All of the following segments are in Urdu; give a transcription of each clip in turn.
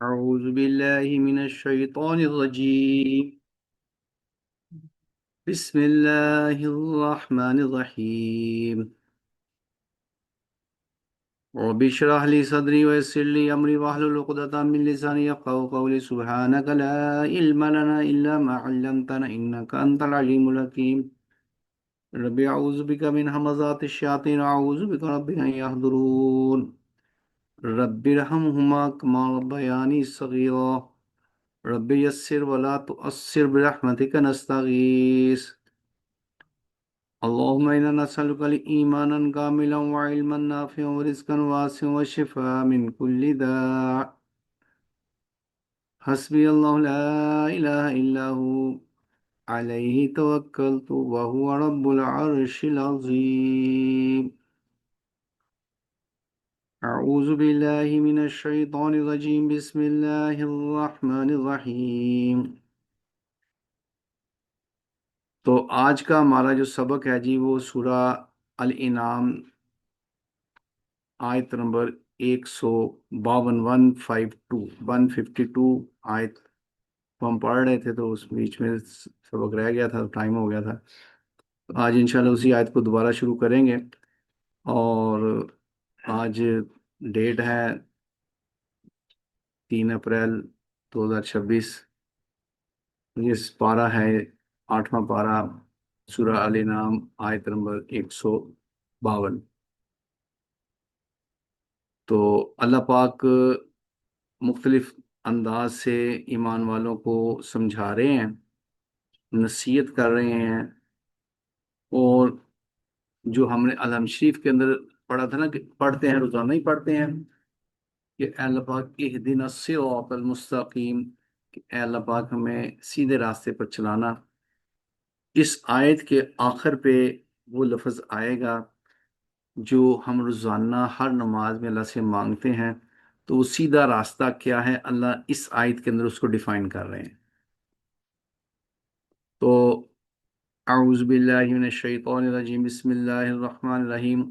أعوذ بالله من الشيطان الرجيم. بسم الله الرحمن الرحيم. رب اشرح لي صدري ويسر لي أمري واحلل عقدة من لساني يفقهوا قولي. سبحانك لا علم لنا إلا ما علمتنا إنك أنت العليم الحكيم. رب أعوذ بك من همزات الشياطين وأعوذ بك رب أن يحضرون. رب ارحمهما كما ربياني صغيرا. رب يسر ولا تؤثر برحمتك نستغيث. اللهم إنا نسألك إيمانا كاملا وعلما نافعا ورزقا واسعا وشفاء من كل داء. حسبي الله لا إله إلا هو عليه توكلت وهو رب العرش العظيم. أعوذ بالله من الشيطان الرجيم. بسم الله الرحمن الرحيم. تو آج کا ہمارا جو سبق ہے جی وہ سورہ الانعام آیت نمبر 152 152 آیت کو ہم پڑھ رہے تھے، تو اس بیچ میں سبق رہ گیا تھا، ٹائم ہو گیا تھا. آج انشاءاللہ اسی آیت کو دوبارہ شروع کریں گے. اور آج ڈیٹ ہے 3 اپریل 2026. یہ پارہ ہے 8واں پارہ سورہ الانعام آیت نمبر 152. تو اللہ پاک مختلف انداز سے ایمان والوں کو سمجھا رہے ہیں، نصیحت کر رہے ہیں. اور جو ہم نے علم شریف کے اندر پڑھا تھا نا، کہ پڑھتے ہیں، روزانہ ہی پڑھتے ہیں کہ اے اللہ پاک اہدنا الصراط المستقیم، کہ اے اللہ پاک ہمیں سیدھے راستے پر چلانا. اس آیت کے آخر پہ وہ لفظ آئے گا جو ہم روزانہ ہر نماز میں اللہ سے مانگتے ہیں. تو وہ سیدھا راستہ کیا ہے، اللہ اس آیت کے اندر اس کو ڈیفائن کر رہے ہیں. تو اعوذ باللہ من الشیطان الرجیم. بسم اللہ الرحمن الرحیم.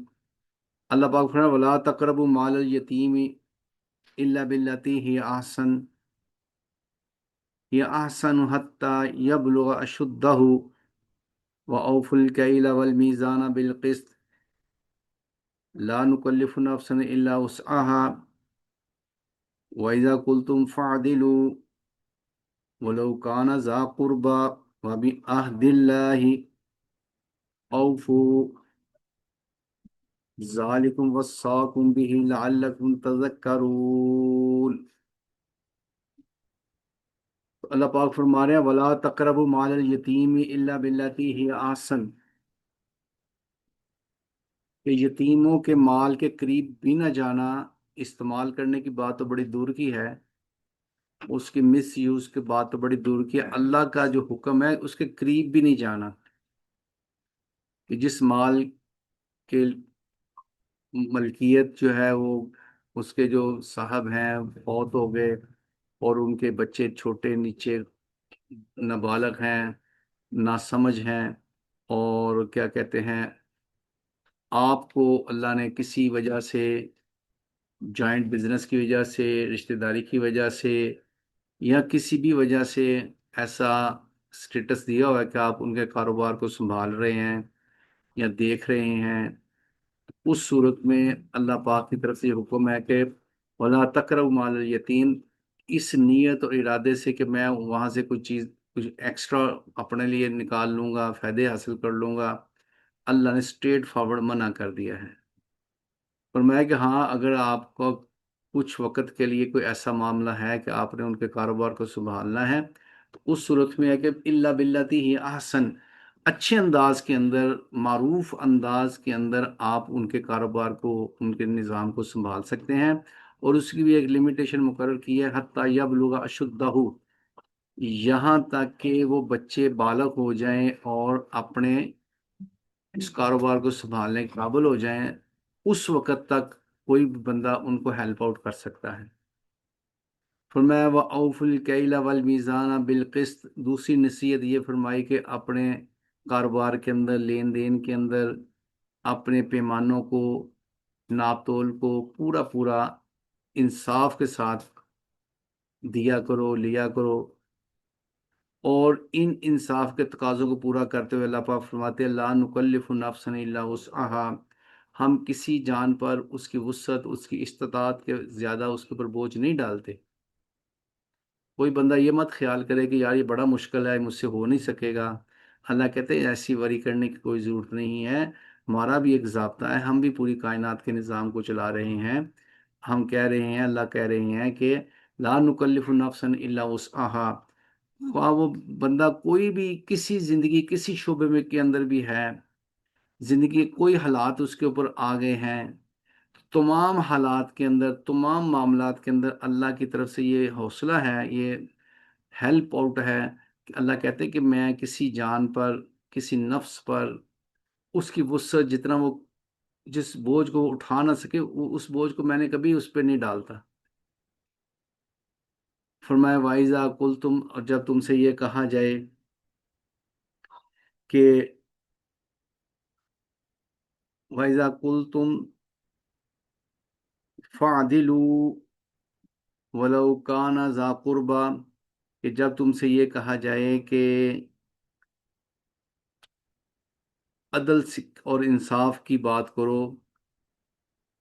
اللہ پاک فرمایا ولا تقربوا مال الیتیم الا باللتی ہی احسن حتی یبلغ اشدہ واوفوا الکیل والمیزان بالقسط لا نکلف نفسا الا وسعها وَإِذَا قُلْتُمْ فَاعْدِلُوا وَلَوْ كَانَ ذَا قُرْبَى وَبِعَهْدِ اللَّهِ أَوْفُوا ذَلِكُمْ وَصَّاكُمْ بِهِ لَعَلَّكُمْ تَذَكَّرُونَ. تو اللہ پاک فرما رہے ہیں وَلَا تَقْرَبُوا مَالَ الْيَتِيمِ إِلَّا بِالَّتِي هِيَ أَحْسَنُ، کہ یتیموں کے مال کے قریب بھی نہ جانا. استعمال کرنے کی بات تو بڑی دور کی ہے، اس کی مس یوز کی بات تو بڑی دور کی ہے. اللہ کا جو حکم ہے اس کے قریب بھی نہیں جانا، کہ جس مال کے ملکیت جو ہے وہ اس کے جو صاحب ہیں فوت ہو گئے اور ان کے بچے چھوٹے نیچے نابالغ ہیں، ناسمجھ ہیں، اور کیا کہتے ہیں، آپ کو اللہ نے کسی وجہ سے، جوائنٹ بزنس کی وجہ سے، رشتہ داری کی وجہ سے، یا کسی بھی وجہ سے ایسا سٹیٹس دیا ہوا ہے کہ آپ ان کے کاروبار کو سنبھال رہے ہیں یا دیکھ رہے ہیں. اس صورت میں اللہ پاک کی طرف سے یہ حکم ہے کہ وَلَا تَقْرَبُوا مَالَ الْيَتِيمِ، اس نیت اور ارادے سے کہ میں وہاں سے کچھ ایکسٹرا اپنے لیے نکال لوں گا، فائدے حاصل کر لوں گا. اللہ نے اسٹریٹ فارورڈ منع کر دیا ہے. فرمایا کہ ہاں، اگر آپ کو کچھ وقت کے لیے کوئی ایسا معاملہ ہے کہ آپ نے ان کے کاروبار کو سنبھالنا ہے، تو اس صورت میں ہے کہ الا باللتی ہی احسن، اچھے انداز کے اندر، معروف انداز کے اندر آپ ان کے کاروبار کو، ان کے نظام کو سنبھال سکتے ہیں. اور اس کی بھی ایک لمیٹیشن مقرر کی ہے، حتی یبلغ اشدہ، یہاں تک کہ وہ بچے بالغ ہو جائیں اور اپنے اس کاروبار کو سنبھالنے کے قابل ہو جائیں. اس وقت تک کوئی بھی بندہ ان کو ہیلپ آؤٹ کر سکتا ہے. فرمایا وَأَوْفُوا الْكَيْلَ وَالْمِيزَانَ بِالْقِسْطِ، دوسری نصیحت یہ فرمائی کہ اپنے کاروبار کے اندر، لین دین کے اندر، اپنے پیمانوں کو، ناپ تول کو، پورا پورا انصاف کے ساتھ، دیا کرو، لیا کرو، اور ان انصاف کے تقاضوں کو پورا کرتے ہوئے اللہ پاک فرماتے ہیں لا نکلف نفسا الا وسعها، ہم کسی جان پر اس کی وسعت، اس کی استطاعت کے زیادہ اس کے اوپر بوجھ نہیں ڈالتے۔ کوئی بندہ یہ مت خیال کرے کہ یار یہ بڑا مشکل ہے، مجھ سے ہو نہیں سکے گا۔ اللہ کہتے ہیں ایسی وری کرنے کی کوئی ضرورت نہیں ہے، ہمارا بھی ایک ضابطہ ہے، ہم بھی پوری کائنات کے نظام کو چلا رہے ہیں۔ ہم کہہ رہے ہیں، اللہ کہہ رہے ہیں کہ لا نکلف نفسا الا وسعها، خواہ وہ بندہ کوئی بھی کسی زندگی کسی شعبے میں کے اندر بھی ہے، زندگی کے کوئی حالات اس کے اوپر آ گئے ہیں، تمام حالات کے اندر، تمام معاملات کے اندر اللہ کی طرف سے یہ حوصلہ ہے، یہ ہیلپ آؤٹ ہے کہ اللہ کہتے ہیں کہ میں کسی جان پر، کسی نفس پر اس کی وسعت جتنا وہ جس بوجھ کو وہ اٹھا نہ سکے، اس بوجھ کو میں نے کبھی اس پہ نہیں ڈالتا۔ فرمایا وائزا کل تم، اور جب تم سے یہ کہا جائے کہ وائزا کل تم فعدلوا ولو کان ذا قربا، کہ جب تم سے یہ کہا جائے کہ عدل اور انصاف کی بات کرو،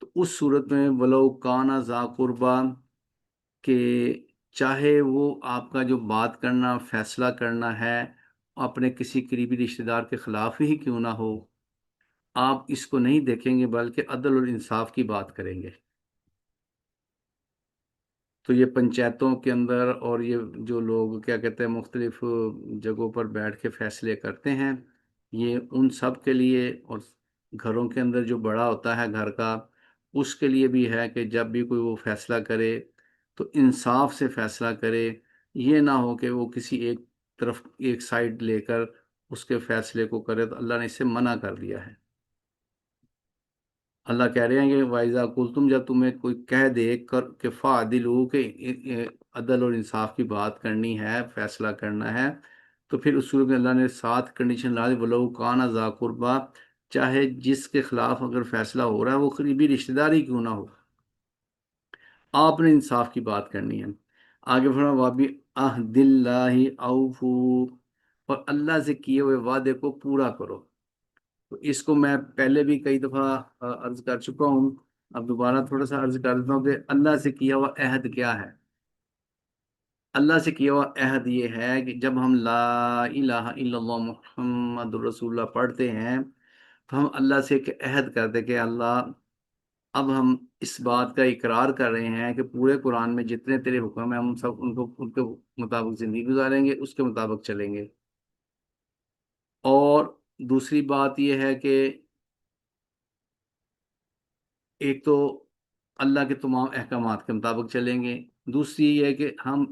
تو اس صورت میں ولو کان ذا قربا، کہ چاہے وہ آپ کا جو بات کرنا، فیصلہ کرنا ہے اپنے کسی قریبی رشتہ دار کے خلاف ہی کیوں نہ ہو، آپ اس کو نہیں دیکھیں گے بلکہ عدل اور انصاف کی بات کریں گے۔ تو یہ پنچایتوں کے اندر اور یہ جو لوگ کیا کہتے ہیں مختلف جگہوں پر بیٹھ کے فیصلے کرتے ہیں، یہ ان سب کے لیے، اور گھروں کے اندر جو بڑا ہوتا ہے گھر کا، اس کے لیے بھی ہے کہ جب بھی کوئی وہ فیصلہ کرے تو انصاف سے فیصلہ کرے، یہ نہ ہو کہ وہ کسی ایک طرف ایک سائیڈ لے کر اس کے فیصلے کو کرے، تو اللہ نے اس سے منع کر دیا ہے۔ اللہ کہہ رہے ہیں کہ وائزا کل تم، جب تمہیں کوئی کہہ دے کر کہ فعدلوا، کہ عدل اور انصاف کی بات کرنی ہے، فیصلہ کرنا ہے، تو پھر اس صورت میں اللہ نے 7 کنڈیشن لا دی، ولو کان ذا قربا، چاہے جس کے خلاف اگر فیصلہ ہو رہا ہے وہ قریبی رشتہ داری کیوں نہ ہو، آپ نے انصاف کی بات کرنی ہے۔ آگے فرمایا وابی عہد اللہ اوفو، اور اللہ سے کیے ہوئے وعدے کو پورا کرو۔ تو اس کو میں پہلے بھی کئی دفعہ عرض کر چکا ہوں، اب دوبارہ تھوڑا سا عرض کر دیتا ہوں کہ اللہ سے کیا ہوا عہد کیا ہے۔ اللہ سے کیا ہوا عہد یہ ہے کہ جب ہم لا الہ الا اللہ محمد رسول اللہ پڑھتے ہیں تو ہم اللہ سے ایک عہد کرتے کہ اللہ، اب ہم اس بات کا اقرار کر رہے ہیں کہ پورے قرآن میں جتنے تیرے حکم ہیں ہم سب ان کے مطابق زندگی گزاریں گے، اس کے مطابق چلیں گے۔ اور دوسری بات یہ ہے کہ ایک تو اللہ کے تمام احکامات کے مطابق چلیں گے، دوسری یہ ہے کہ ہم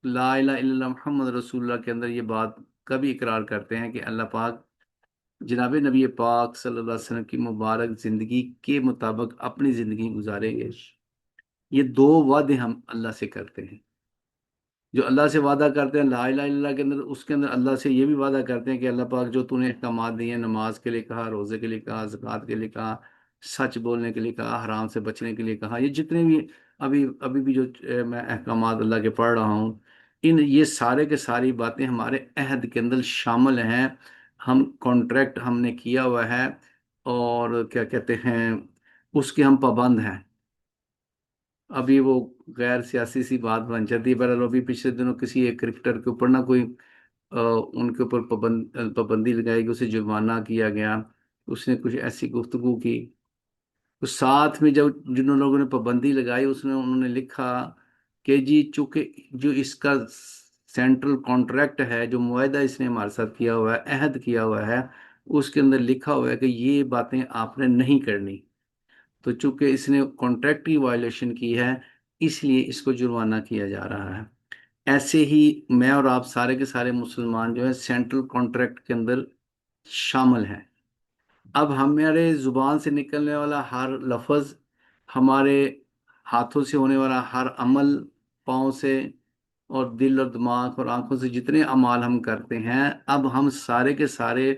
لا الہ الا اللہ محمد رسول اللہ کے اندر یہ بات کبھی اقرار کرتے ہیں کہ اللہ پاک جناب نبی پاک صلی اللہ علیہ وسلم کی مبارک زندگی کے مطابق اپنی زندگی گزاریں گے۔ یہ 2 وعدے ہم اللہ سے کرتے ہیں۔ جو اللہ سے وعدہ کرتے ہیں لا الہ الا اللہ کے اندر، اس کے اندر اللہ سے یہ بھی وعدہ کرتے ہیں کہ اللہ پاک جو تو نے احکامات دیے ہیں، نماز کے لیے کہا، روزے کے لیے کہا، زکوٰۃ کے لیے کہا، سچ بولنے کے لیے کہا، حرام سے بچنے کے لیے کہا، یہ جتنے بھی ابھی بھی جو میں احکامات اللہ کے پڑھ رہا ہوں، یہ سارے کے ساری باتیں ہمارے عہد کے اندر شامل ہیں، ہم کانٹریکٹ ہم نے کیا ہوا ہے، اور کیا کہتے ہیں اس کے ہم پابند ہیں۔ ابھی وہ غیر سیاسی سی بات بن جاتی ہے، پر ابھی پچھلے دنوں کسی ایک کرکٹر کے اوپر نہ کوئی ان کے اوپر پابندی لگائی گئی، اسے جرمانہ کیا گیا، اس نے کچھ ایسی گفتگو کی، تو ساتھ میں جب جن لوگوں نے پابندی لگائی انہوں نے لکھا کہ جی چونکہ جو اس کا سینٹرل کانٹریکٹ ہے، جو معاہدہ اس نے ہمارے ساتھ کیا ہوا ہے، عہد کیا ہوا ہے، اس کے اندر لکھا ہوا ہے کہ یہ باتیں آپ نے نہیں کرنی، تو چونکہ اس نے کانٹریکٹ کی وائلیشن کی ہے، اس لیے اس کو جرمانہ کیا جا رہا ہے۔ ایسے ہی میں اور آپ سارے کے سارے مسلمان جو ہیں سینٹرل کانٹریکٹ کے اندر شامل ہیں۔ اب ہمارے زبان سے نکلنے والا ہر لفظ، ہمارے ہاتھوں سے ہونے والا ہر عمل، پاؤں سے اور دل اور دماغ اور آنکھوں سے جتنے اعمال ہم کرتے ہیں، اب ہم سارے کے سارے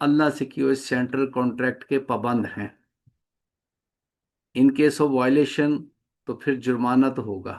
اللہ سے کیے ہوئے سینٹرل کانٹریکٹ کے پابند ہیں۔ ان کیس آف وائلیشن تو پھر جرمانہ تو ہوگا۔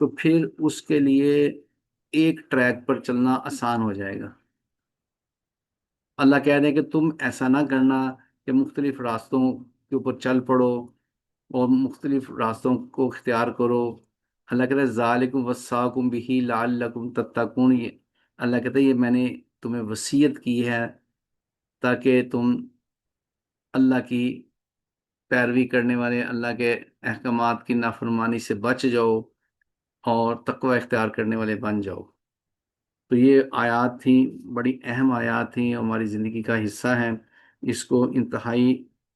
تو پھر اس کے لیے ایک ٹریک پر چلنا آسان ہو جائے گا۔ اللہ کہہ رہے ہیں کہ تم ایسا نہ کرنا کہ مختلف راستوں کے اوپر چل پڑو اور مختلف راستوں کو اختیار کرو۔ اللہ کہتا ہے ذالکم وصاکم بہ لعلکم تتقون، یہ اللہ کہتا ہے یہ میں نے تمہیں وصیت کی ہے تاکہ تم اللہ کی پیروی کرنے والے، اللہ کے احکامات کی نافرمانی سے بچ جاؤ اور تقوی اختیار کرنے والے بن جاؤ۔ تو یہ آیات تھیں، بڑی اہم آیات تھیں، ہماری زندگی کا حصہ ہیں۔ اس کو انتہائی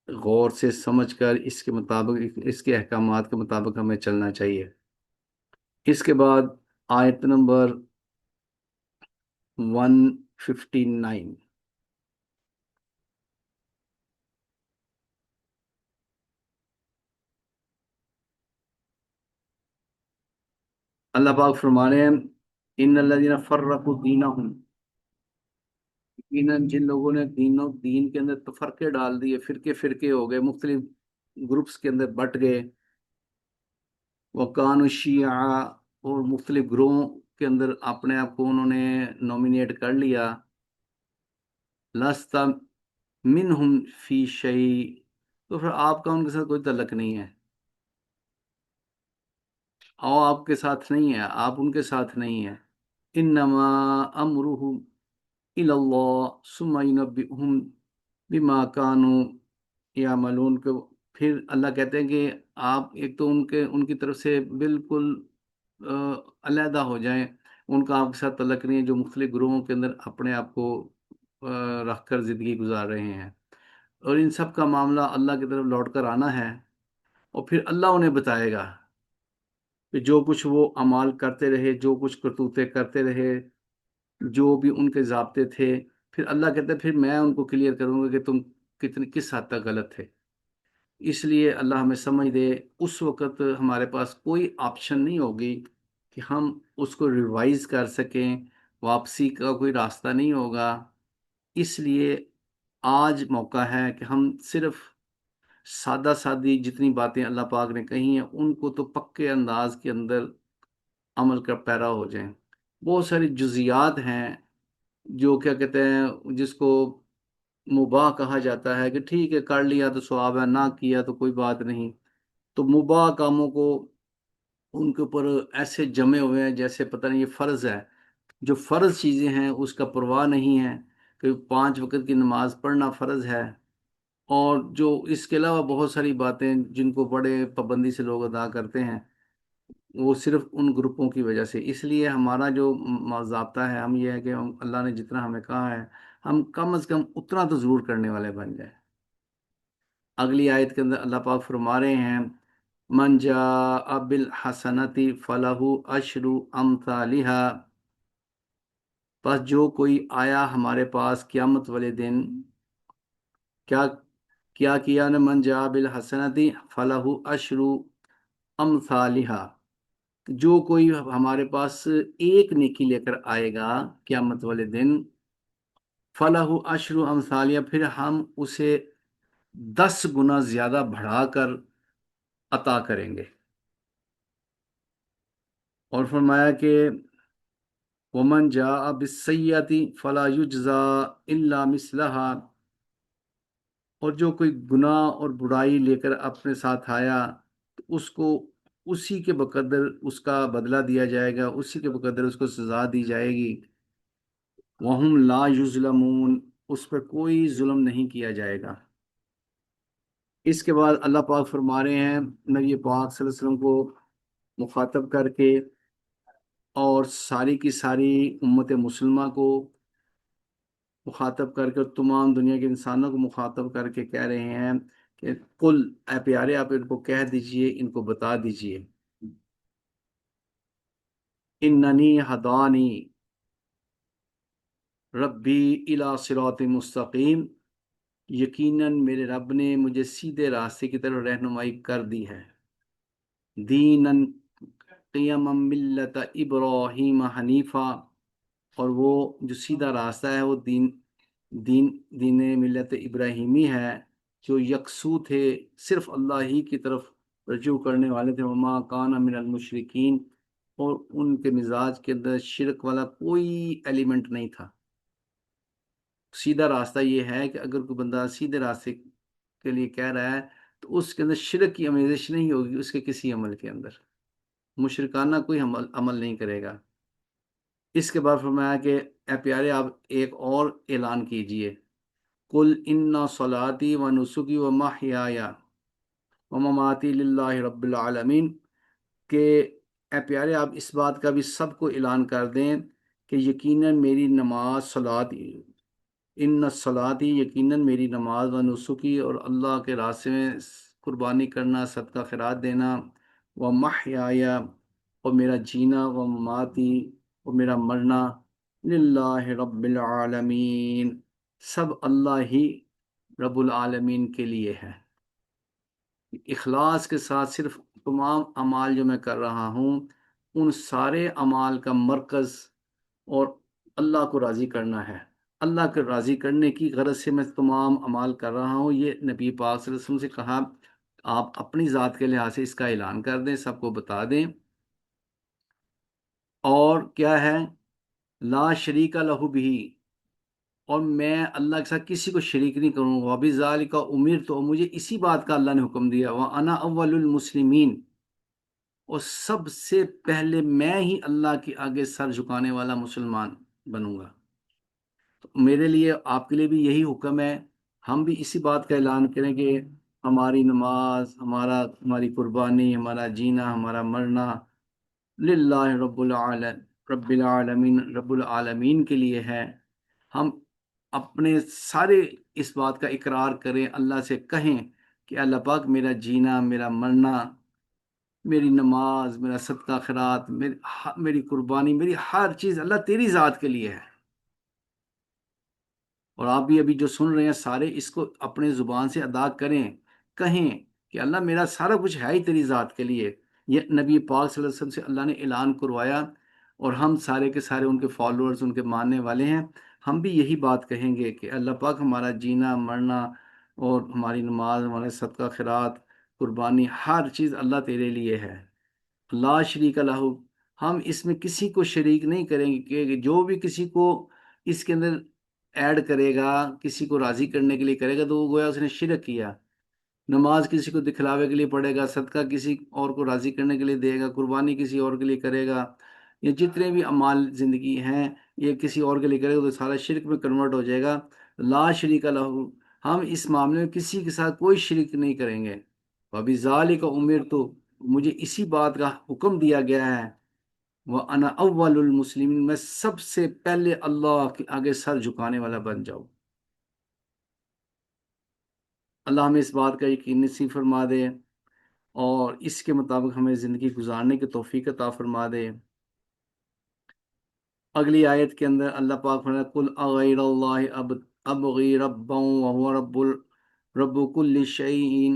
غور سے سمجھ کر اس کے مطابق، اس کے احکامات کے مطابق ہمیں چلنا چاہیے۔ اس کے بعد آیت نمبر 159، اللہ پاک فرما رہے ہیں ان الذین فرقوا دینہم، یقیناً جن لوگوں نے دین کے اندر تفرقے ڈال دیے، فرقے فرقے ہو گئے، مختلف گروپس کے اندر بٹ گئے، وکانوا شیعا، اور مختلف گروہوں کے اندر اپنے آپ کو انہوں نے نومینیٹ کر لیا، لست منہم فی شیء، تو پھر آپ کا ان کے ساتھ کوئی تعلق نہیں ہے، اور آپ کے ساتھ نہیں ہے، آپ ان کے ساتھ نہیں ہیں۔ انما امرہ الی اللہ ثم ینبئہم بما کانوا یعملون، کہ پھر اللہ کہتے ہیں کہ آپ ایک تو ان کی طرف سے بالکل علیحدہ ہو جائیں، ان کا آپ کے ساتھ تعلق نہیں ہے، جو مختلف گروہوں کے اندر اپنے آپ کو رکھ کر زندگی گزار رہے ہیں، اور ان سب کا معاملہ اللہ کی طرف لوٹ کر آنا ہے، اور پھر اللہ انہیں بتائے گا کہ جو کچھ وہ اعمال کرتے رہے، جو کچھ کرتوتے کرتے رہے، جو بھی ان کے ضابطے تھے، پھر اللہ کہتا ہے پھر میں ان کو کلیئر کروں گا کہ تم کس حد تک غلط تھے۔ اس لیے اللہ ہمیں سمجھ دے، اس وقت ہمارے پاس کوئی آپشن نہیں ہوگی کہ ہم اس کو ریوائز کر سکیں، واپسی کا کوئی راستہ نہیں ہوگا۔ اس لیے آج موقع ہے کہ ہم صرف سادہ سادی جتنی باتیں اللہ پاک نے کہی ہیں ان کو تو پکے انداز کے اندر عمل کا پیرا ہو جائیں۔ بہت ساری جزیات ہیں جو کیا کہتے ہیں، جس کو مباح کہا جاتا ہے کہ ٹھیک ہے کر لیا تو ثواب ہے، نہ کیا تو کوئی بات نہیں۔ تو مباح کاموں کو ان کے اوپر ایسے جمے ہوئے ہیں جیسے پتہ نہیں یہ فرض ہے، جو فرض چیزیں ہیں اس کا پرواہ نہیں ہے کہ 5 وقت کی نماز پڑھنا فرض ہے، اور جو اس کے علاوہ بہت ساری باتیں جن کو بڑے پابندی سے لوگ ادا کرتے ہیں، وہ صرف ان گروپوں کی وجہ سے۔ اس لیے ہمارا جو ضابطہ ہے ہم یہ ہے کہ اللہ نے جتنا ہمیں کہا ہے ہم کم از کم اتنا تو ضرور کرنے والے بن جائیں۔ اگلی آیت کے اندر اللہ پاک فرما رہے ہیں من جاء بالحسنۃ فلہ عشر امثالھا، پس جو کوئی آیا ہمارے پاس قیامت والے دن، کیا کیا نے، من جاء بالحسنۃ فلہ عشر امثالھا، جو کوئی ہمارے پاس ایک نیکی لے کر آئے گا قیامت والے دن، فلہ عشر امثالھا، پھر ہم اسے 10 گنا زیادہ بڑھا کر عطا کریں گے۔ اور فرمایا کہ ومن جاء بالسیئۃ فلا یجزا الا مثلہا، اور جو کوئی گناہ اور برائی لے کر اپنے ساتھ آیا تو اس کو اسی کے بقدر اس کا بدلہ دیا جائے گا، اسی کے بقدر اس کو سزا دی جائے گی۔ وہم لا یظلمون، اس پر کوئی ظلم نہیں کیا جائے گا۔ اس کے بعد اللہ پاک فرما رہے ہیں نبی پاک صلی اللہ علیہ وسلم کو مخاطب کر کے اور ساری کی ساری امت مسلمہ کو مخاطب کر کے، تمام دنیا کے انسانوں کو مخاطب کر کے کہہ رہے ہیں کہ قل، اے پیارے آپ ان کو کہہ دیجئے، ان کو بتا دیجئے، اننی ہدانی ربی الی صراط مستقیم، یقیناً میرے رب نے مجھے سیدھے راستے کی طرف رہنمائی کر دی ہے، دیناً قیما ملت ابراہیم حنیفہ، اور وہ جو سیدھا راستہ ہے وہ دین ملت ابراہیمی ہے، جو یکسو تھے، صرف اللہ ہی کی طرف رجوع کرنے والے تھے، وما کان من المشرکین، اور ان کے مزاج کے اندر شرک والا کوئی ایلیمنٹ نہیں تھا۔ سیدھا راستہ یہ ہے کہ اگر کوئی بندہ سیدھے راستے کے لیے کہہ رہا ہے تو اس کے اندر شرک کی آمیزش نہیں ہوگی اس کے کسی عمل کے اندر، مشرکانہ کوئی عمل نہیں کرے گا۔ اس کے بعد فرمایا کہ اے پیارے آپ ایک اور اعلان کیجئے، قل ان صلاتی و نسکی و محیای و مماتی للہ رب العالمین، کہ اے پیارے آپ اس بات کا بھی سب کو اعلان کر دیں کہ یقیناً میری نماز صلاۃ، ان صلاتی یقیناً میری نماز و نسکی اور اللہ کے راستے میں قربانی کرنا، صدقہ خیرات دینا، و محیای اور میرا جینا، و مماتی اور میرا مرنا، للہ رب العالمین سب اللہ ہی رب العالمین کے لیے ہے۔ اخلاص کے ساتھ صرف تمام اعمال جو میں کر رہا ہوں ان سارے اعمال کا مرکز اور اللہ کو راضی کرنا ہے، اللہ کو راضی کرنے کی غرض سے میں تمام اعمال کر رہا ہوں۔ یہ نبی پاک صلی اللہ علیہ وسلم سے کہا آپ اپنی ذات کے لحاظ سے اس کا اعلان کر دیں، سب کو بتا دیں۔ اور کیا ہے؟ لا شریک لہ بھی، اور میں اللہ کے ساتھ کسی کو شریک نہیں کروں گا، وبذالک امرت، تو مجھے اسی بات کا اللہ نے حکم دیا، وانا اول المسلمین، اور سب سے پہلے میں ہی اللہ کے آگے سر جھکانے والا مسلمان بنوں گا۔ تو میرے لیے آپ کے لیے بھی یہی حکم ہے، ہم بھی اسی بات کا اعلان کریں کہ ہماری نماز، ہماری قربانی، ہمارا جینا، ہمارا مرنا للہ رب العالمین رب العالمین کے لیے ہے۔ ہم اپنے سارے اس بات کا اقرار کریں، اللہ سے کہیں کہ اللہ پاک میرا جینا، میرا مرنا، میری نماز، میرا صدقہ خیرات، میری قربانی، میری ہر چیز اللہ تیری ذات کے لیے ہے۔ اور آپ بھی ابھی جو سن رہے ہیں سارے اس کو اپنے زبان سے ادا کریں، کہیں کہ اللہ میرا سارا کچھ ہے ہی تیری ذات کے لیے۔ یہ نبی پاک صلی اللہ علیہ وسلم سے اللہ نے اعلان کروایا، اور ہم سارے کے سارے ان کے فالوورز، ان کے ماننے والے ہیں، ہم بھی یہی بات کہیں گے کہ اللہ پاک ہمارا جینا، مرنا اور ہماری نماز، ہمارے صدقہ خیرات، قربانی، ہر چیز اللہ تیرے لیے ہے۔ لا شریک لہ، ہم اس میں کسی کو شریک نہیں کریں گے، کہ جو بھی کسی کو اس کے اندر ایڈ کرے گا، کسی کو راضی کرنے کے لیے کرے گا، تو وہ گویا اس نے شرک کیا۔ نماز کسی کو دکھلاوے کے لیے پڑھے گا، صدقہ کسی اور کو راضی کرنے کے لیے دے گا، قربانی کسی اور کے لیے کرے گا، یہ جتنے بھی اعمال زندگی ہیں یہ کسی اور کے لیے کرے گا تو سارا شرک میں کنورٹ ہو جائے گا۔ لا شریک لہ، ہم اس معاملے میں کسی کے ساتھ کوئی شرک نہیں کریں گے۔ وَبِذَالِكَ أُمِرْتُ، مجھے اسی بات کا حکم دیا گیا ہے، وَأَنَا أَوَّلُ الْمُسْلِمِينَ، میں سب سے پہلے اللہ کے آگے سر جھکانے والا بن جاؤں۔ اللہ ہمیں اس بات کا یقین نصیب فرما دے اور اس کے مطابق ہمیں زندگی گزارنے کی توفیق عطا فرما دے۔ اگلی آیت کے اندر اللہ پاک فرماتا ہے، قُلْ أَغَيْرَ اللَّهِ أَبْغِي رَبًّا وَهُوَ رَبُّ كُلِّ شَيْءٍ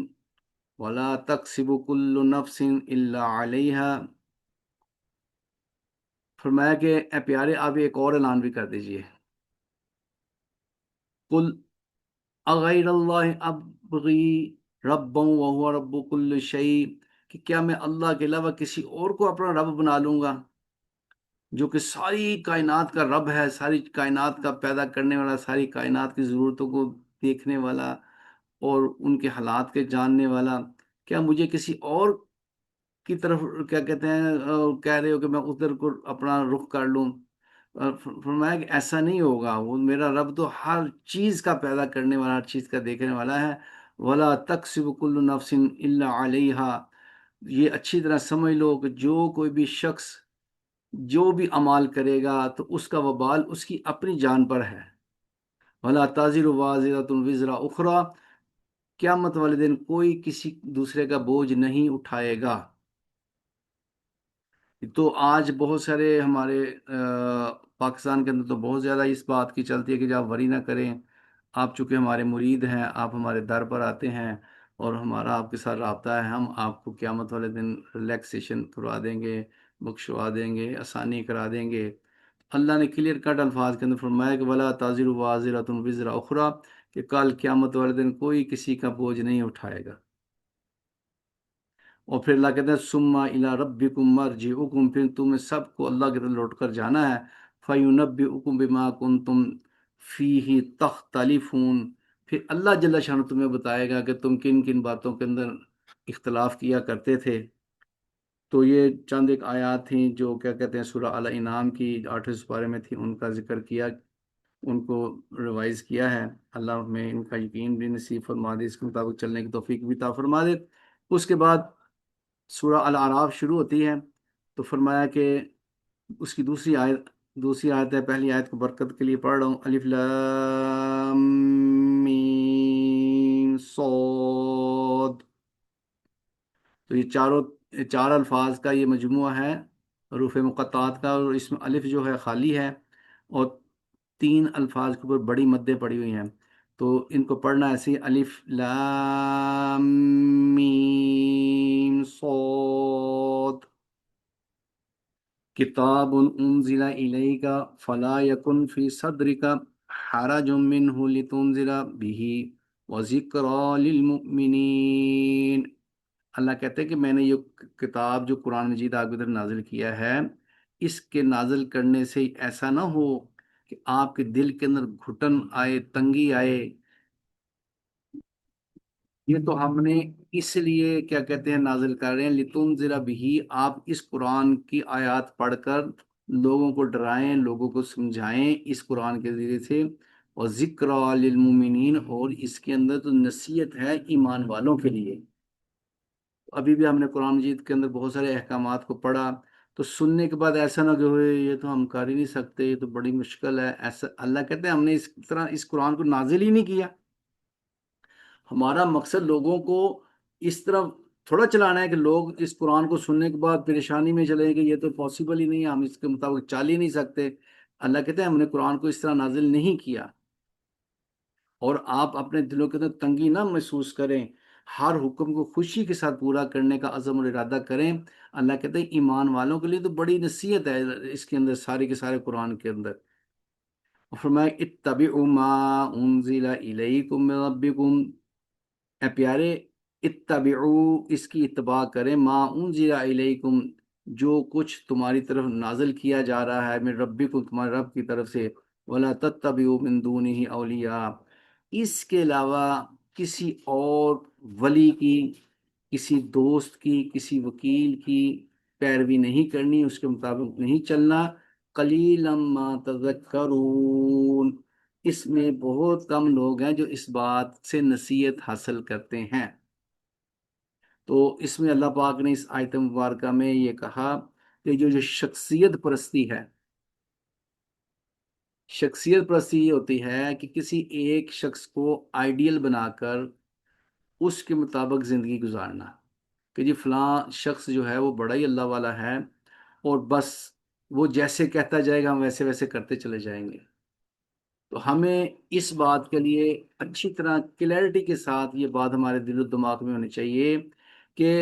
وَلَا تَكْسِبُ كُلُّ نَفْسٍ إِلَّا عَلَيْهَا۔ فرمایا کہ اے پیارے آپ ایک اور اعلان بھی کر دیجئے، قُلْ أَغَيْرَ اللَّهِ أَبْغِي رَبًّا وَهُوَ رَبُّ كُلِّ شَيْءٍ، کہ کیا میں اللہ کے علاوہ کسی اور کو اپنا رب بنا لوں گا، جو کہ ساری کائنات کا رب ہے، ساری کائنات کا پیدا کرنے والا، ساری کائنات کی ضرورتوں کو دیکھنے والا اور ان کے حالات کے جاننے والا؟ کیا مجھے کسی اور کی طرف کیا کہتے ہیں کہہ رہے ہو کہ میں ادھر کو اپنا رخ کر لوں؟ فرمایا کہ ایسا نہیں ہوگا، وہ میرا رب تو ہر چیز کا پیدا کرنے والا، ہر چیز کا دیکھنے والا ہے۔ وَلَا تَكْسِبُ كُلُّ نَفْسٍ إِلَّا عَلَيْهَا، یہ اچھی طرح سمجھ لو کہ جو کوئی بھی شخص جو بھی عمال کرے گا تو اس کا وبال اس کی اپنی جان پر ہے۔ وَلَا تَزِرُ وَازِرَةٌ وِزْرَ أُخْرَىٰ، قیامت والے دن کوئی کسی دوسرے کا بوجھ نہیں اٹھائے گا۔ تو آج بہت سارے ہمارے پاکستان کے اندر تو بہت زیادہ اس بات کی چلتی ہے کہ جب وری نہ کریں، آپ چونکہ ہمارے مرید ہیں، آپ ہمارے در پر آتے ہیں اور ہمارا آپ کے ساتھ رابطہ ہے، ہم آپ کو قیامت والے دن ریلیکسیشن کروا دیں گے، بخشوا دیں گے، آسانی کرا دیں گے۔ اللہ نے کلیئر کٹ الفاظ کے اندر فرمایا کہ وَلَا تَزِرُ وَازِرَةٌ وِزْرَ أُخْرَىٰ، کہ کل قیامت والے دن کوئی کسی کا بوجھ نہیں اٹھائے گا۔ اور پھر اللہ کہتے ہیں سما الی ربکم مرجعکم، پھر تمہیں سب کو اللہ کی طرف لوٹ کر جانا ہے، فینبئکم بما کنتم فیہ تختلفون، پھر اللہ جل شانہ تمہیں بتائے گا کہ تم کن کن باتوں کے اندر اختلاف کیا کرتے تھے۔ تو یہ چند ایک آیات تھیں جو کیا کہتے ہیں سورہ الانعام کی 8ویں سپارے میں تھی، ان کا ذکر کیا، ان کو ریوائز کیا ہے۔ اللہ ہمیں ان کا یقین بھی نصیب فرما دے، اس کے مطابق چلنے کی توفیق بھی عطا فرما دے۔ اس کے بعد سورہ الاعراف شروع ہوتی ہے، تو فرمایا کہ اس کی دوسری آیت ہے، پہلی آیت کو برکت کے لیے پڑھ رہا ہوں، الف لام میم صاد۔ تو یہ چار الفاظ کا یہ مجموعہ ہے حروف مقطعات کا، اور اس میں الف جو ہے خالی ہے، اور 3 الفاظ کے اوپر بڑی مدیں پڑی ہوئی ہیں، تو ان کو پڑھنا ایسے ہی، الف لام میم صاد، کتاب انزل الیک فلا یکن فی صدرک حرج منہ لتنذر به وذکری للمؤمنین۔ اللہ کہتے ہیں کہ میں نے یہ کتاب جو قرآن مجید آپ کی طرف نازل کیا ہے، اس کے نازل کرنے سے ایسا نہ ہو کہ آپ کے دل کے اندر گھٹن آئے، تنگی آئے۔ یہ تو ہم نے اس لیے کیا کہتے ہیں نازل کر رہے ہیں، لتنذر بھی، آپ اس قرآن کی آیات پڑھ کر لوگوں کو ڈرائیں، لوگوں کو سمجھائیں اس قرآن کے ذریعے سے، اور ذکر للمؤمنین، اور اس کے اندر تو نصیحت ہے ایمان والوں کے لیے۔ ابھی بھی ہم نے قرآن مجید کے اندر بہت سارے احکامات کو پڑھا، تو سننے کے بعد ایسا نہ کہ ہوئے یہ تو ہم کر ہی نہیں سکتے، یہ تو بڑی مشکل ہے، ایسا اللہ کہتے ہیں ہم نے اس طرح اس قرآن کو نازل ہی نہیں کیا۔ ہمارا مقصد لوگوں کو اس طرح تھوڑا چلانا ہے کہ لوگ اس قرآن کو سننے کے بعد پریشانی میں چلیں کہ یہ تو پاسبل ہی نہیں ہے، ہم اس کے مطابق چل ہی نہیں سکتے۔ اللہ کہتے ہیں ہم نے قرآن کو اس طرح نازل نہیں کیا، اور آپ اپنے دلوں کے اندر تنگی نہ محسوس کریں، ہر حکم کو خوشی کے ساتھ پورا کرنے کا عزم اور ارادہ کریں۔ اللہ کہتے ہیں ایمان والوں کے لیے تو بڑی نصیحت ہے اس کے اندر، سارے کے سارے قرآن کے اندر۔ اور فرمایا اتبعوا ما انزل الیکم من ربکم، اے پیارے، اتبعو، اس کی اتباع کریں، ما انزل الیکم، جو کچھ تمہاری طرف نازل کیا جا رہا ہے، من ربکم، تمہارے رب کی طرف سے، ولا تتبعوا من دونہ اولیاء، اس کے علاوہ کسی اور ولی کی، کسی دوست کی، کسی وکیل کی پیروی نہیں کرنی، اس کے مطابق نہیں چلنا۔ قلیلا ما تذکرون، اس میں بہت کم لوگ ہیں جو اس بات سے نصیحت حاصل کرتے ہیں۔ تو اس میں اللہ پاک نے اس آیت مبارکہ میں یہ کہا کہ جو شخصیت پرستی ہے، شخصیت پرستی یہ ہوتی ہے کہ کسی ایک شخص کو آئیڈیل بنا کر اس کے مطابق زندگی گزارنا، کہ جی فلاں شخص جو ہے وہ بڑا ہی اللہ والا ہے، اور بس وہ جیسے کہتا جائے گا ہم ویسے ویسے کرتے چلے جائیں گے۔ تو ہمیں اس بات کے لیے اچھی طرح کلیئرٹی کے ساتھ یہ بات ہمارے دل و دماغ میں ہونی چاہیے کہ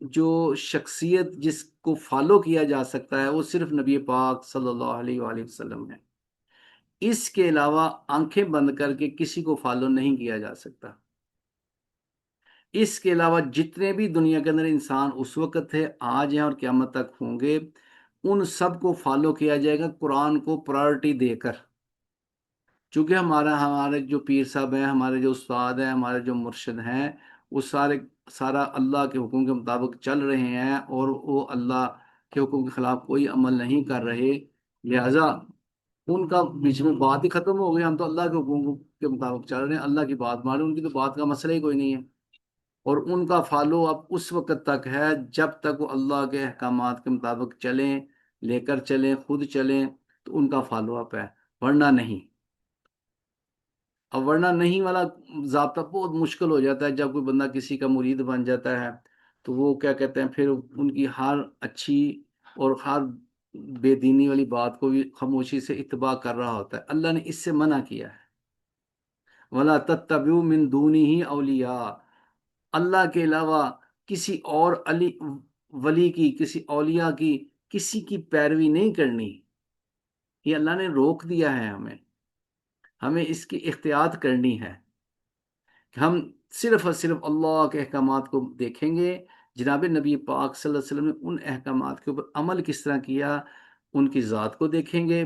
جو شخصیت جس کو فالو کیا جا سکتا ہے وہ صرف نبی پاک صلی اللہ علیہ وآلہ وسلم ہے، اس کے علاوہ آنکھیں بند کر کے کسی کو فالو نہیں کیا جا سکتا۔ اس کے علاوہ جتنے بھی دنیا کے اندر انسان اس وقت تھے، آج ہیں اور قیامت تک ہوں گے، ان سب کو فالو کیا جائے گا قرآن کو پرائرٹی دے کر، چونکہ ہمارے جو پیر صاحب ہیں، ہمارے جو استاد ہیں، ہمارے جو مرشد ہیں، وہ سارا اللہ کے حکم کے مطابق چل رہے ہیں، اور وہ اللہ کے حکم کے خلاف کوئی عمل نہیں کر رہے، لہذا ان کا بیچ میں بات ہی ختم ہو گئی، ہم تو اللہ کے حکم کے مطابق چل رہے ہیں، اللہ کی بات مان رہے ہیں، ان کی تو بات کا مسئلہ ہی کوئی نہیں ہے، اور ان کا فالو اب اس وقت تک ہے جب تک وہ اللہ کے احکامات کے مطابق چلیں، لے کر چلیں، خود چلیں، تو ان کا فالو اپ ہے، ورنہ نہیں۔ اب ورنہ نہیں والا ضابطہ بہت مشکل ہو جاتا ہے، جب کوئی بندہ کسی کا مرید بن جاتا ہے تو وہ کیا کہتے ہیں پھر ان کی ہر اچھی اور ہر بے دینی والی بات کو بھی خاموشی سے اتباع کر رہا ہوتا ہے۔ اللہ نے اس سے منع کیا ہے، وَلَا تَتَّبِعُوا مِن دُونِهِ أَوْلِيَاءَ، اللہ کے علاوہ کسی اور ولی کی، کسی اولیاء کی، کسی کی پیروی نہیں کرنی، یہ اللہ نے روک دیا ہے ہمیں اس کی احتیاط کرنی ہے کہ ہم صرف اور صرف اللہ کے احکامات کو دیکھیں گے، جناب نبی پاک صلی اللہ علیہ وسلم نے ان احکامات کے اوپر عمل کس طرح کیا، ان کی ذات کو دیکھیں گے۔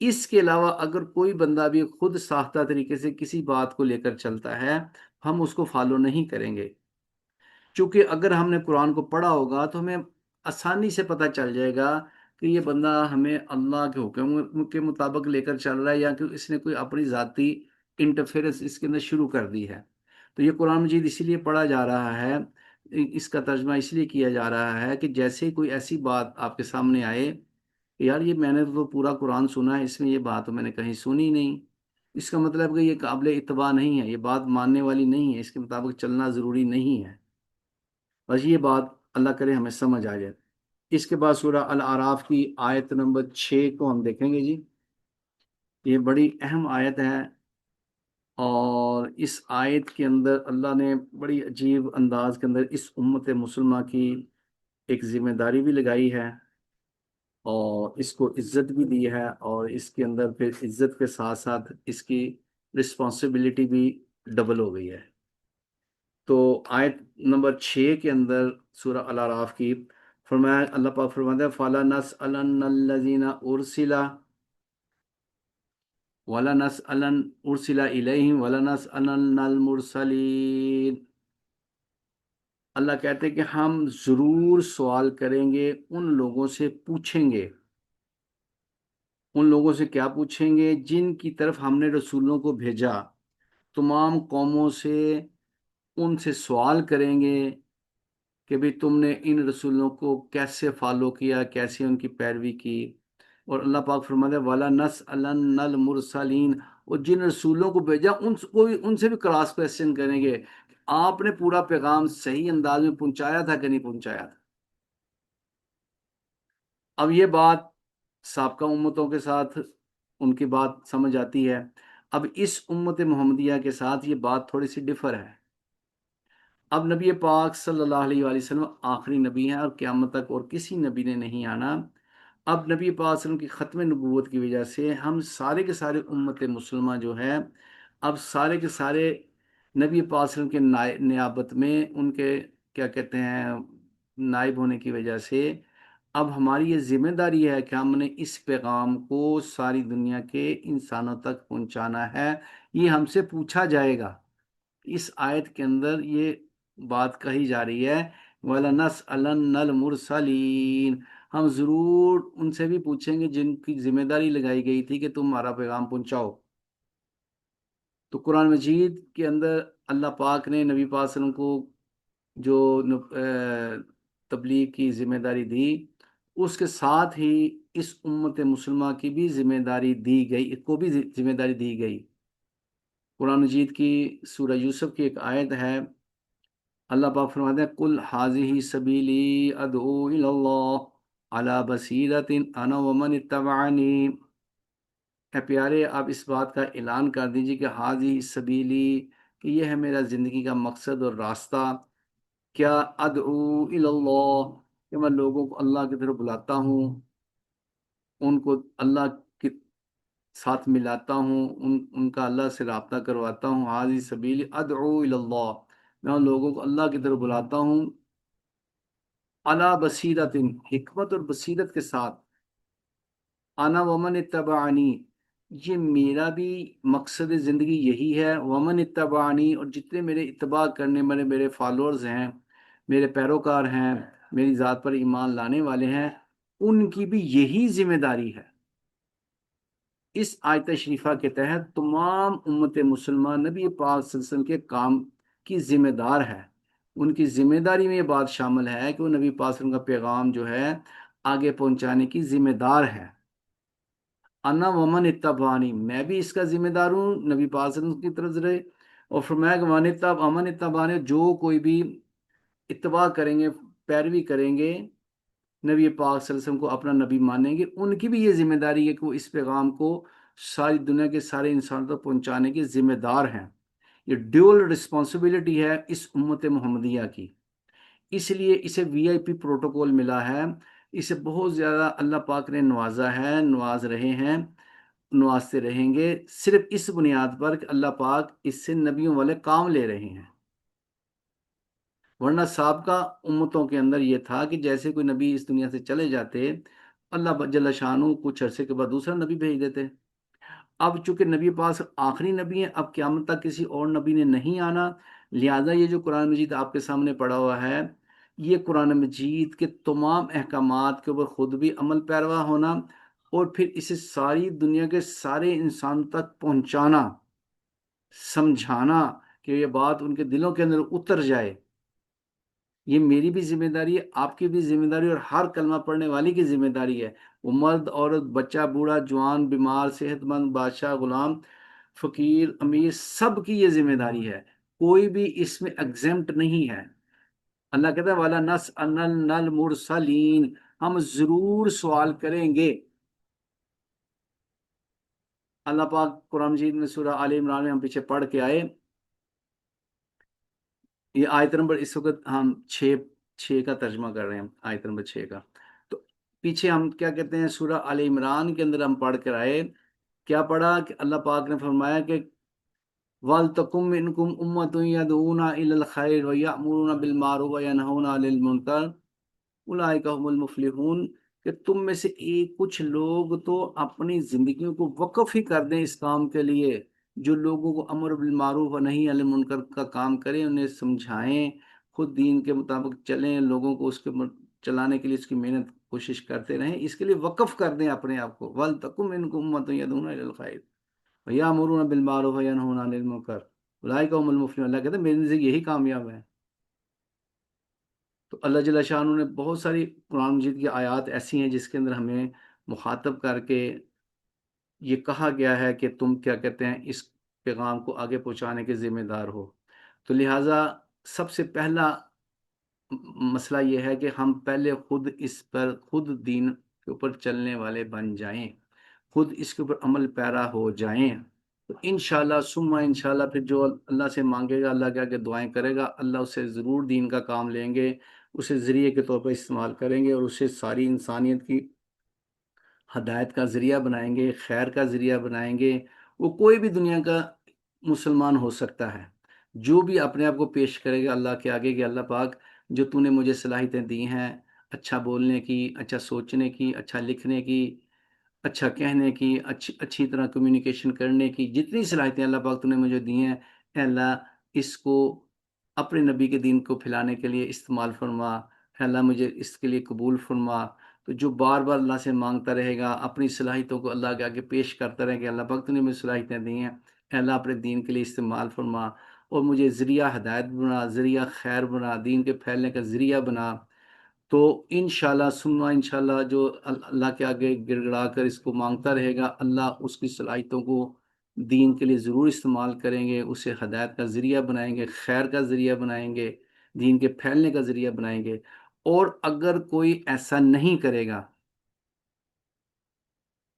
اس کے علاوہ اگر کوئی بندہ بھی خود ساختہ طریقے سے کسی بات کو لے کر چلتا ہے، ہم اس کو فالو نہیں کریں گے، چونکہ اگر ہم نے قرآن کو پڑھا ہوگا تو ہمیں آسانی سے پتہ چل جائے گا کہ یہ بندہ ہمیں اللہ کے حکم کے مطابق لے کر چل رہا ہے، یا کہ اس نے کوئی اپنی ذاتی انٹرفیرنس اس کے اندر شروع کر دی ہے۔ تو یہ قرآن مجید اسی لیے پڑھا جا رہا ہے، اس کا ترجمہ اس لیے کیا جا رہا ہے کہ جیسے ہی کوئی ایسی بات آپ کے سامنے آئے کہ یار یہ میں نے تو پورا قرآن سنا ہے، اس میں یہ بات میں نے کہیں سنی نہیں، اس کا مطلب کہ یہ قابل اتباع نہیں ہے، یہ بات ماننے والی نہیں ہے، اس کے مطابق چلنا ضروری نہیں ہے۔ بس یہ بات اللہ کرے ہمیں سمجھ آ جائے۔ اس کے بعد سورہ الاعراف کی آیت نمبر 6 کو ہم دیکھیں گے جی۔ یہ بڑی اہم آیت ہے، اور اس آیت کے اندر اللہ نے بڑی عجیب انداز کے اندر اس امت مسلمہ کی ایک ذمہ داری بھی لگائی ہے، اور اس کو عزت بھی دی ہے، اور اس کے اندر پھر عزت کے ساتھ ساتھ اس کی رسپانسبلٹی بھی ڈبل ہو گئی ہے۔ تو آیت نمبر 6 کے اندر سورہ الاعراف کی فرمایا، اللہ پاک فرماتا ہے فَلَنَسْأَلَنَّ الَّذِينَ أُرْسِلَ وَلَنَسْأَلَنَّ أُرْسِلَ إِلَيْهِمْ وَلَنَسْأَلَنَّ الْمُرْسَلِينَ۔ اللہ کہتے ہیں کہ ہم ضرور سوال کریں گے، ان لوگوں سے پوچھیں گے۔ ان لوگوں سے کیا پوچھیں گے؟ جن کی طرف ہم نے رسولوں کو بھیجا، تمام قوموں سے ان سے سوال کریں گے کہ بھی تم نے ان رسولوں کو کیسے فالو کیا، کیسے ان کی پیروی کی۔ اور اللہ پاک فرماتا ہے وَلَنَسْأَلَنَّ الْمُرْسَلِينَ، اور جن رسولوں کو بھیجا ان سے بھی کراس کویسچن کریں گے کہ آپ نے پورا پیغام صحیح انداز میں پہنچایا تھا کہ نہیں پہنچایا تھا۔ اب یہ بات سابقہ امتوں کے ساتھ ان کی بات سمجھ آتی ہے، اب اس امت محمدیہ کے ساتھ یہ بات تھوڑی سی ڈفر ہے۔ اب نبی پاک صلی اللہ علیہ وآلہ وسلم آخری نبی ہیں، اور قیامت تک اور کسی نبی نے نہیں آنا۔ اب نبی پاک صلی اللہ علیہ وسلم کی ختم نبوت کی وجہ سے ہم سارے کے سارے امت مسلمہ جو ہے، اب سارے کے سارے نبی پاک صلی اللہ علیہ وسلم کے نیابت میں، ان کے کیا کہتے ہیں نائب ہونے کی وجہ سے، اب ہماری یہ ذمہ داری ہے کہ ہم نے اس پیغام کو ساری دنیا کے انسانوں تک پہنچانا ہے۔ یہ ہم سے پوچھا جائے گا۔ اس آیت کے اندر یہ بات کہی جا رہی ہے وَلَنَسْأَلَنَّ الْمُرْسَلِينَ، ہم ضرور ان سے بھی پوچھیں گے جن کی ذمہ داری لگائی گئی تھی کہ تم ہمارا پیغام پہنچاؤ۔ تو قرآن مجید کے اندر اللہ پاک نے نبی پاک صلی اللہ علیہ وسلم کو جو تبلیغ کی ذمہ داری دی، اس کے ساتھ ہی اس امت مسلمہ کی بھی ذمہ داری دی گئی، اس کو بھی ذمہ داری دی گئی۔ قرآن مجید کی سورہ یوسف کی ایک آیت ہے، اللہ پاک فرماتے ہیں قُلْ هَٰذِهِ سَبِيلِي أَدْعُو إِلَى اللَّهِ عَلَىٰ بَصِيرَةٍ أَنَا وَمَنِ اتَّبَعَنِي۔ اے پیارے، آپ اس بات کا اعلان کر دیجیے کہ هَٰذِهِ سَبِيلِي، کہ یہ ہے میرا زندگی کا مقصد اور راستہ۔ کیا ادعو الی اللہ، کہ میں لوگوں کو اللہ کی طرف بلاتا ہوں، ان کو اللہ کے ساتھ ملاتا ہوں، ان کا اللہ سے رابطہ کرواتا ہوں۔ ہاذی سبیل ادعو الی اللہ، میں ان لوگوں کو اللہ کی طرف بلاتا ہوں، علی بصیرت، حکمت اور بصیرت کے ساتھ، انا ومن اتبعنی، یہ میرا بھی مقصد زندگی یہی ہے، ومن اتبعنی، اور جتنے میرے اتباع کرنے میرے فالوورز ہیں، میرے پیروکار ہیں، میری ذات پر ایمان لانے والے ہیں، ان کی بھی یہی ذمہ داری ہے۔ اس آیت شریفہ کے تحت تمام امت مسلمہ نبی پاک صلی اللہ علیہ وسلم کے کام کی ذمہ دار ہے۔ ان کی ذمہ داری میں یہ بات شامل ہے کہ وہ نبی پاک صلی اللہ علیہ وسلم کا پیغام جو ہے آگے پہنچانے کی ذمہ دار ہے۔ انا ومن اتبعنی، میں بھی اس کا ذمہ دار ہوں نبی پاک صلی اللہ علیہ وسلم کی طرف سے، اور فرمایا کہ امن اتبعنی، جو کوئی بھی اتباع کریں گے، پیروی کریں گے، نبی پاک صلی اللہ علیہ وسلم کو اپنا نبی مانیں گے، ان کی بھی یہ ذمہ داری ہے کہ وہ اس پیغام کو ساری دنیا کے سارے انسانوں تک پہنچانے کے ذمہ دار ہیں۔ یہ ڈیول رسپانسبلٹی ہے اس امت محمدیہ کی، اس لیے اسے وی آئی پی پروٹوکول ملا ہے، اسے بہت زیادہ اللہ پاک نے نوازا ہے، نواز رہے ہیں، نوازتے رہیں گے، صرف اس بنیاد پر کہ اللہ پاک اس سے نبیوں والے کام لے رہے ہیں۔ ورنہ سابقہ امتوں کے اندر یہ تھا کہ جیسے کوئی نبی اس دنیا سے چلے جاتے، اللہ جل شانہ کچھ عرصے کے بعد دوسرا نبی بھیج دیتے۔ اب چونکہ نبی پاس آخری نبی ہیں، اب قیامت تک کسی اور نبی نے نہیں آنا، لہذا یہ جو قرآن مجید آپ کے سامنے پڑا ہوا ہے، یہ قرآن مجید کے تمام احکامات کے اوپر خود بھی عمل پیروا ہونا، اور پھر اسے ساری دنیا کے سارے انسان تک پہنچانا، سمجھانا، کہ یہ بات ان کے دلوں کے اندر اتر جائے، یہ میری بھی ذمہ داری ہے، آپ کی بھی ذمہ داری، اور ہر کلمہ پڑھنے والی کی ذمہ داری ہے۔ وہ مرد، عورت، بچہ، بوڑھا، جوان، بیمار، صحت مند، بادشاہ، غلام، فقیر، امیر، سب کی یہ ذمہ داری ہے، کوئی بھی اس میں ایگزمپٹ نہیں ہے۔ اللہ کہتا ہے وَلَا نَسْأَلَنَّ الْمُرْسَلِينَ، ہم ضرور سوال کریں گے۔ اللہ پاک قرآن مجید میں سورہ آل عمران میں ہم پیچھے پڑھ کے آئے، یہ آیت نمبر اس وقت ہم چھ کا ترجمہ کر رہے ہیں، آیت نمبر 6 کا۔ تو پیچھے ہم کیا کہتے ہیں، سورہ آل عمران کے اندر ہم پڑھ کر آئے، کیا پڑھا کہ اللہ پاک نے فرمایا کہ وَلْتَكُن مِّنكُمْ أُمَّةٌ يَدْعُونَ إِلَى الْخَيْرِ وَيَأْمُرُونَ بِالْمَعْرُوفِ وَيَنْهَوْنَ عَنِ الْمُنكَرِ اولئک هم المفلحون، کہ تم میں سے کچھ لوگ تو اپنی زندگیوں کو وقف ہی کر دیں اس کام کے لیے، جو لوگوں کو امر بالمعروف و نہی عن المنکر کا کام کریں، انہیں سمجھائیں، خود دین کے مطابق چلیں، لوگوں کو اس کے چلانے کے لیے اس کی محنت کوشش کرتے رہیں، اس کے لیے وقف کر دیں اپنے آپ کو۔ وَلْتَكُن مِّنكُمْ أُمَّةٌ يَدْعُونَ إِلَى الْخَيْرِ وَيَأْمُرُونَ بِالْمَعْرُوفِ وَيَنْهَوْنَ عَنِ الْمُنكَرِ اولئک هم المفلحون۔ اللہ کہتے ہیں میری زندگی یہی کامیاب ہے۔ تو اللہ جل شانہ نے بہت ساری قرآن مجید کی آیات ایسی ہیں جس کے اندر ہمیں مخاطب کر کے یہ کہا گیا ہے کہ تم کیا کہتے ہیں اس پیغام کو آگے پہنچانے کے ذمہ دار ہو۔ تو لہٰذا سب سے پہلا مسئلہ یہ ہے کہ ہم پہلے خود اس پر، خود دین کے اوپر چلنے والے بن جائیں، خود اس کے اوپر عمل پیرا ہو جائیں، تو انشاءاللہ ثم انشاءاللہ پھر جو اللہ سے مانگے گا، اللہ کے آگے دعائیں کرے گا، اللہ اسے ضرور دین کا کام لیں گے، اسے ذریعے کے طور پر استعمال کریں گے، اور اسے ساری انسانیت کی ہدایت کا ذریعہ بنائیں گے، خیر کا ذریعہ بنائیں گے۔ وہ کوئی بھی دنیا کا مسلمان ہو سکتا ہے، جو بھی اپنے آپ کو پیش کرے گا اللہ کے آگے کہ اللہ پاک جو تو نے مجھے صلاحیتیں دی ہیں، اچھا بولنے کی، اچھا سوچنے کی، اچھا لکھنے کی، اچھا کہنے کی، اچھی طرح کمیونیکیشن کرنے کی، جتنی صلاحیتیں اللہ پاک تو نے مجھے دی ہیں، اے اللہ اس کو اپنے نبی کے دین کو پھیلانے کے لیے استعمال فرما، اے اللہ مجھے اس کے لیے قبول فرما۔ تو جو بار بار اللہ سے مانگتا رہے گا، اپنی صلاحیتوں کو اللہ کے آگے پیش کرتا رہے کہ اللہ پاک تو نے مجھے صلاحیتیں دی ہیں، اے اللہ اپنے دین کے لیے استعمال فرما، اور مجھے ذریعہ ہدایت بنا، ذریعہ خیر بنا، دین کے پھیلنے کا ذریعہ بنا۔ تو انشاءاللہ ثم انشاءاللہ جو اللہ کے آگے گڑ گڑا کر اس کو مانگتا رہے گا، اللہ اس کی صلاحیتوں کو دین کے لیے ضرور استعمال کریں گے، اسے ہدایت کا ذریعہ بنائیں گے، خیر کا ذریعہ بنائیں گے، دین کے پھیلنے کا ذریعہ بنائیں گے۔ اور اگر کوئی ایسا نہیں کرے گا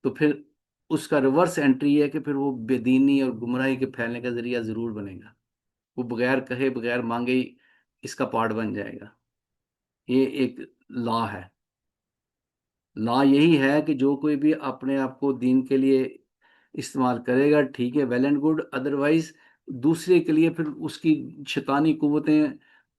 تو پھر اس کا ریورس انٹری ہے کہ پھر وہ بے دینی اور گمراہی کے پھیلنے کا ذریعہ ضرور بنے گا، وہ بغیر کہے بغیر مانگے ہی اس کا پارٹ بن جائے گا۔ یہ ایک لا ہے، لا یہی ہے کہ جو کوئی بھی اپنے آپ کو دین کے لیے استعمال کرے گا ٹھیک ہے، ویل اینڈ گڈ، ادروائز دوسرے کے لیے پھر اس کی شیطانی قوتیں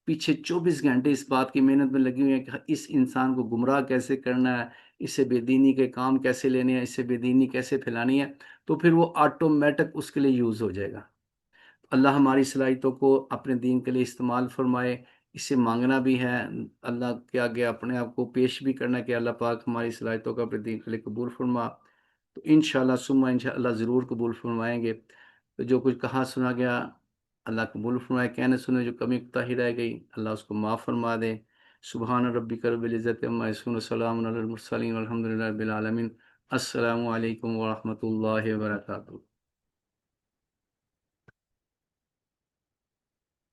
پیچھے 24 گھنٹے اس بات کی محنت میں لگی ہوئی ہیں کہ اس انسان کو گمراہ کیسے کرنا ہے، اس سے بے دینی کے کام کیسے لینے ہیں، اس سے بے دینی کیسے پھیلانی ہے، تو پھر وہ آٹومیٹک اس کے لیے یوز ہو جائے گا۔ اللہ ہماری صلاحیتوں کو اپنے دین کے لیے استعمال فرمائے، اس سے مانگنا بھی ہے، اللہ کے آگے اپنے آپ کو پیش بھی کرنا کہ اللہ پاک ہماری صلاحیتوں کو اپنے دین کے لیے قبول فرما۔ تو انشاءاللہ ثم انشاءاللہ ضرور قبول فرمائیں گے۔ تو جو کچھ کہا سنا گیا اللہ قبول فرمائے، کہنے سنے جو کمی کوتاہی رہ گئی اللہ اس کو معاف فرما دے۔ سبحان ربک رب العزت عما یصفون وسلام علی المرسلین والحمد للہ رب العالمین۔ السلام علیکم ورحمۃ اللہ وبرکاتہ۔